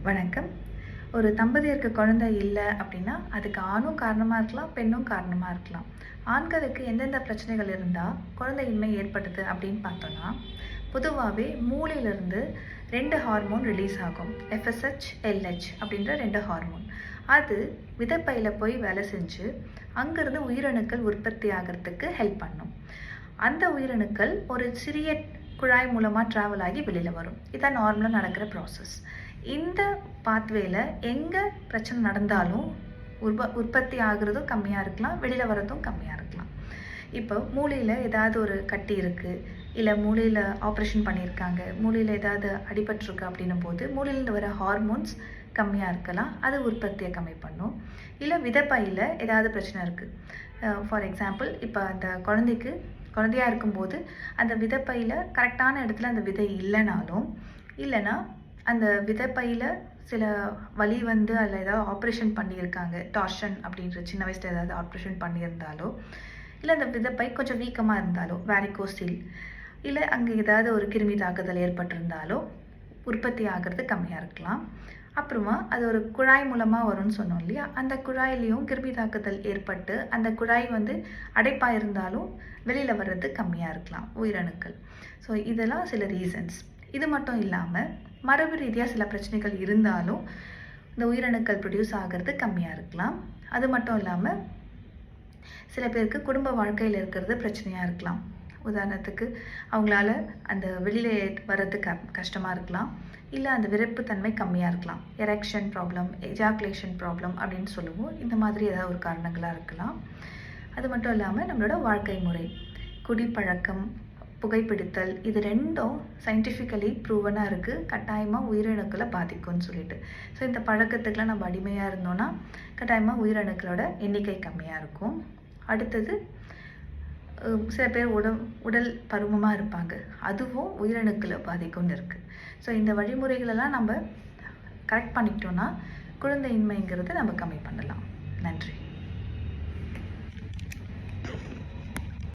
வணக்கம். ஒரு தம்பதியருக்கு குழந்தை இல்லை அப்படின்னா அதுக்கு ஆணும் காரணமாக இருக்கலாம், பெண்ணும் காரணமாக இருக்கலாம். ஆண்களுக்கு எந்தெந்த பிரச்சனைகள் இருந்தால் குழந்தையின்மை ஏற்படுது அப்படின்னு பார்த்தோன்னா, பொதுவாகவே மூளையிலிருந்து 2 ஹார்மோன் ரிலீஸ் ஆகும். FSH, LH அப்படின்ற 2 ஹார்மோன். அது விதைப்பையில் போய் வேலை செஞ்சு அங்கேருந்து உயிரணுக்கள் உற்பத்தி ஆகிறதுக்கு ஹெல்ப் பண்ணும். அந்த உயிரணுக்கள் ஒரு சிறிய குழாய் மூலமாக ட்ராவல் ஆகி வெளியில் வரும். இதான் நார்மலாக நடக்கிற ப்ராசஸ். இந்த பாத்வேல எங்கே பிரச்சனை நடந்தாலும் உற்பத்தி ஆகுறதும் கம்மியாக இருக்கலாம், வெளியில் வர்றதும் கம்மியாக இருக்கலாம். இப்போ மூளையில் ஏதாவது ஒரு கட்டி இருக்குது, இல்லை மூளையில் ஆப்ரேஷன் பண்ணியிருக்காங்க, மூளையில் ஏதாவது அடிபட்டிருக்கு அப்படின்னும் போது மூளையிலேருந்து வர ஹார்மோன்ஸ் கம்மியாக இருக்கலாம், அது உற்பத்தியை கம்மி பண்ணும். இல்லை விதைப்பையில் ஏதாவது பிரச்சனை இருக்குது. ஃபார் எக்ஸாம்பிள், இப்போ அந்த குழந்தையாக இருக்கும்போது அந்த விதைப்பையில் கரெக்டான இடத்துல அந்த விதை இல்லைன்னா அந்த விதைப்பையில் சில வலி வந்து அதில் ஏதாவது ஆப்ரேஷன் பண்ணியிருக்காங்க, டார்ஷன் அப்படின்ற சின்ன வயசில் ஏதாவது ஆப்ரேஷன் பண்ணியிருந்தாலோ, இல்லை அந்த விதைப்பை கொஞ்சம் வீக்கமாக இருந்தாலோ, வேரிகோசில், இல்லை அங்கே ஏதாவது ஒரு கிருமி தாக்குதல் ஏற்பட்டிருந்தாலோ உற்பத்தி ஆகிறது கம்மியாக இருக்கலாம். அப்புறமா அது ஒரு குழாய் மூலமாக வரும்னு சொன்னோம் இல்லையா, அந்த குழாயிலையும் கிருமி தாக்குதல் ஏற்பட்டு அந்த குழாய் வந்து அடைப்பாக இருந்தாலும் வெளியில் வர்றது கம்மியாக இருக்கலாம் உயிரணுக்கள். ஸோ இதெல்லாம் சில ரீசன்ஸ். இது மட்டும் இல்லாமல் மரபு ரீதியாக சில பிரச்சனைகள் இருந்தாலும் இந்த உயிரணுக்கள் ப்ரொடியூஸ் ஆகிறது கம்மியாக இருக்கலாம். அது மட்டும் இல்லாமல் சில பேருக்கு குடும்ப வாழ்க்கையில் இருக்கிறது பிரச்சனையாக இருக்கலாம். உதாரணத்துக்கு அவங்களால அந்த வெளியில் வர்றது கஷ்டமாக இருக்கலாம், இல்லை அந்த விரைப்புத்தன்மை கம்மியாக இருக்கலாம், எரெக்ஷன் ப்ராப்ளம், எஜாகுலேஷன் ப்ராப்ளம் அப்படின்னு சொல்லுவோம். இந்த மாதிரி ஏதாவது ஒரு காரணங்களாக இருக்கலாம். அது மட்டும் இல்லாமல் நம்மளோட வாழ்க்கை முறை, குடிப்பழக்கம், புகைப்பிடித்தல், இது ரெண்டும் சயின்டிஃபிக்கலி ப்ரூவனாக இருக்குது, கட்டாயமாக உயிரணுக்களை பாதிக்கும்னு சொல்லிட்டு. ஸோ இந்த பழக்கத்துக்கெலாம் நம்ம அடிமையாக இருந்தோன்னா கட்டாயமாக உயிரணுக்களோட எண்ணிக்கை கம்மியாக இருக்கும். அடுத்தது சில பேர் உடல் பருமமாக இருப்பாங்க, அதுவும் உயிரணுக்களை பாதிக்கும்னு இருக்குது. ஸோ இந்த வழிமுறைகளெல்லாம் நம்ம கரெக்ட் பண்ணிக்கிட்டோன்னா குழந்தையின்மைங்கிறது நம்ம கம்மி பண்ணலாம். நன்றி.